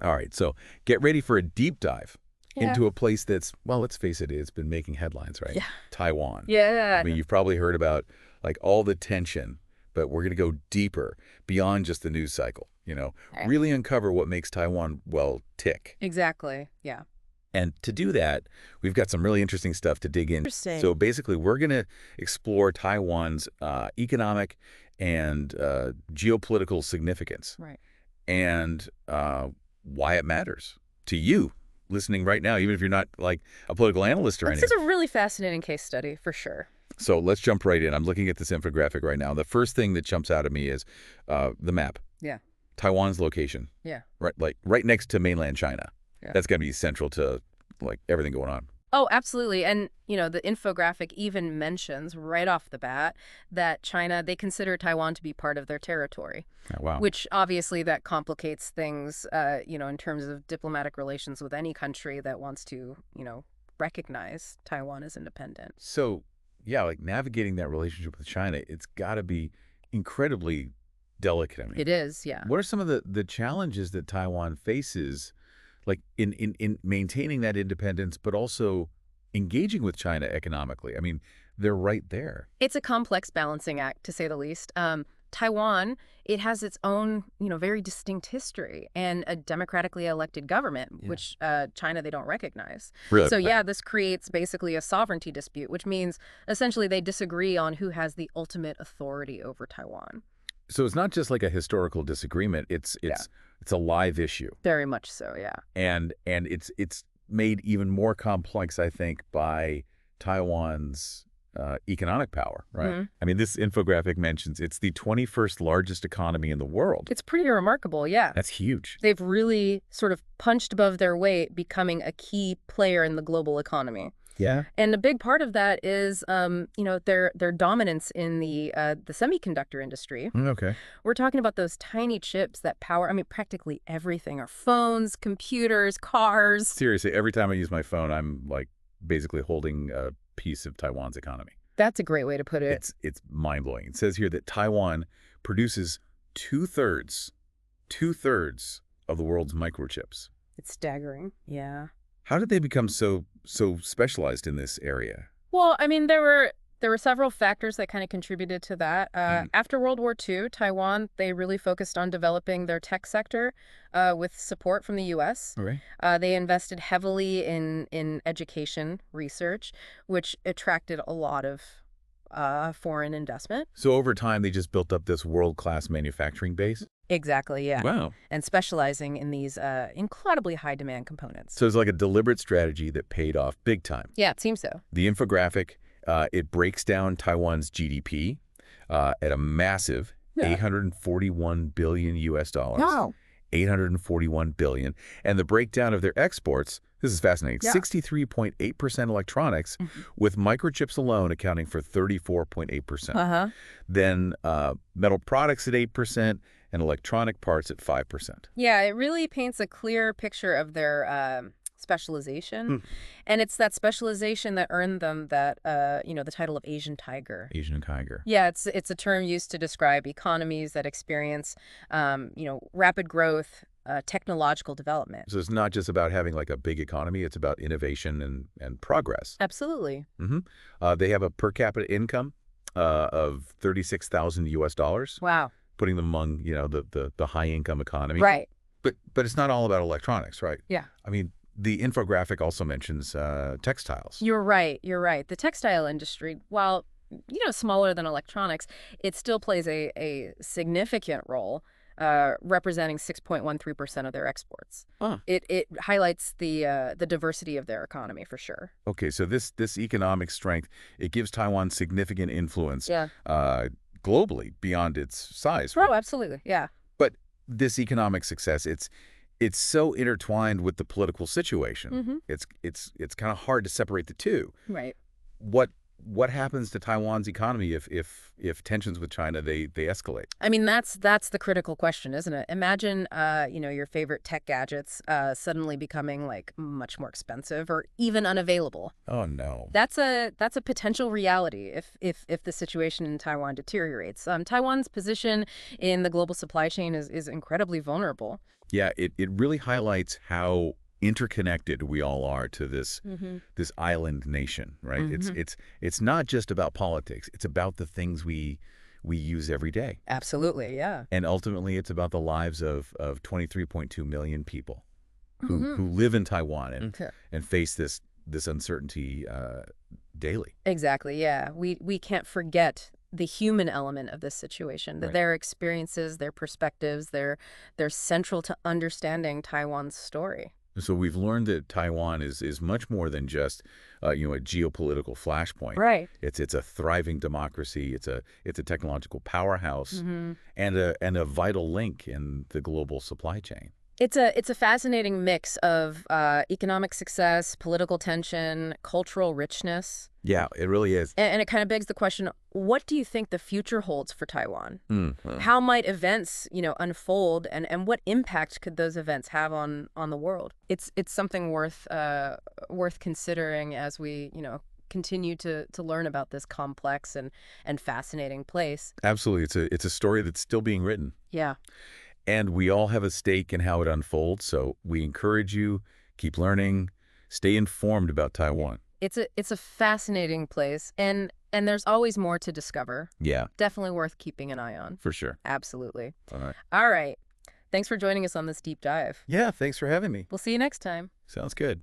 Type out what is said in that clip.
All right, so get ready for a deep dive Yeah. into a place that's, well, let's face it, it's been making headlines, right? Yeah. Taiwan. Yeah. I mean, you've probably heard about like all the tension, but we're going to go deeper beyond just the news cycle, Right. really uncover what makes Taiwan, well, tick. Exactly. Yeah. And to do that, we've got some really interesting stuff to dig in. Interesting. So basically, we're going to explore Taiwan's economic and geopolitical significance Right. and why it matters to you listening right now, even if you're not like a political analyst or This anything. is a really fascinating case study for sure. So let's jump right in. I'm looking at this infographic right now. The first thing that jumps out at me is the map. Yeah. Taiwan's location. Yeah. Right next to mainland China. Yeah. That's got to be central to like everything going on. Oh, absolutely. And, the infographic even mentions right off the bat that China, they consider Taiwan to be part of their territory. Oh, wow. Which obviously that complicates things, in terms of diplomatic relations with any country that wants to, recognize Taiwan as independent. So, yeah, like navigating that relationship with China, it's got to be incredibly delicate. I mean, It is, yeah. what are some of the challenges that Taiwan faces, like in maintaining that independence, but also engaging with China economically? I mean, they're right there. It's a complex balancing act, to say the least. Taiwan, it has its own, very distinct history and a democratically elected government, Yeah. which China, they don't recognize. Really? So, yeah, this creates basically a sovereignty dispute, which means essentially they disagree on who has the ultimate authority over Taiwan. So it's not just like a historical disagreement. It's a live issue, Very much so, yeah. and it's made even more complex, I think, by Taiwan's economic power, right? Mhm. I mean, this infographic mentions it's the 21st largest economy in the world. It's pretty remarkable, yeah. That's huge. They've really sort of punched above their weight, becoming a key player in the global economy. Yeah. And a big part of that is, their dominance in the semiconductor industry. Okay. We're talking about those tiny chips that power, practically everything. Our phones, computers, cars. Seriously, every time I use my phone, I'm like basically holding a piece of Taiwan's economy. That's a great way to put it. It's mind-blowing. It says here that Taiwan produces two-thirds of the world's microchips. It's staggering. Yeah. How did they become so specialized in this area? Well, there were several factors that kind of contributed to that. After World War II, Taiwan, they really focused on developing their tech sector with support from the U.S. Okay. They invested heavily in education research, which attracted a lot of foreign investment. So over time, they just built up this world-class manufacturing base? Exactly, yeah. Wow. And specializing in these incredibly high-demand components. So it's like a deliberate strategy that paid off big time. Yeah, it seems so. The infographic, it breaks down Taiwan's GDP at a massive 841 billion US dollars. Wow. 841 billion. And the breakdown of their exports, this is fascinating, Yeah. 63.8% electronics, with microchips alone accounting for 34.8%. Uh-huh. Then metal products at 8% and electronic parts at 5%. Yeah, it really paints a clear picture of their specialization. And it's that specialization that earned them that, the title of Asian Tiger. Asian tiger. Yeah, it's a term used to describe economies that experience, rapid growth, technological development. So it's not just about having like a big economy, it's about innovation and progress. Absolutely. They have a per capita income of 36,000 US dollars, Wow. putting them among, the high income economy. Right. But it's not all about electronics, right? Yeah. I mean, the infographic also mentions textiles. You're right. The textile industry, while, smaller than electronics, it still plays a significant role, representing 6.13% of their exports. Huh. It highlights the diversity of their economy for sure. Okay, so this economic strength, it gives Taiwan significant influence Yeah. Globally beyond its size. Oh, absolutely. Yeah. But this economic success, it's so intertwined with the political situation. It's kind of hard to separate the two. Right. What happens to Taiwan's economy if tensions with China they escalate? That's the critical question, isn't it? Imagine your favorite tech gadgets suddenly becoming like much more expensive or even unavailable. Oh no. That's a potential reality if the situation in Taiwan deteriorates. Taiwan's position in the global supply chain is incredibly vulnerable. Yeah, it really highlights how interconnected we all are to this island nation, right? Hmm. It's not just about politics. It's about the things we use every day. Absolutely, yeah. And ultimately, it's about the lives of 23.2 million people Hmm. who live in Taiwan Okay. and face this uncertainty daily. Exactly, yeah. We can't forget the human element of this situation, that Right. their experiences, their perspectives, they're central to understanding Taiwan's story. So we've learned that Taiwan is much more than just a geopolitical flashpoint. Right. It's a thriving democracy. It's a technological powerhouse Hmm. and a vital link in the global supply chain. It's a fascinating mix of economic success, political tension, cultural richness, Yeah, it really is. and it kind of begs the question: what do you think the future holds for Taiwan? Mm. How might events, unfold, and what impact could those events have on the world? It's something worth considering as we, continue to learn about this complex and fascinating place. Absolutely, it's a story that's still being written, Yeah. and we all have a stake in how it unfolds. So we encourage you keep learning, stay informed about Taiwan. It's a fascinating place, and there's always more to discover. Yeah, Definitely worth keeping an eye on. for sure. Absolutely. All right. All right. Thanks for joining us on this deep dive. Yeah, thanks for having me. We'll see you next time. Sounds good.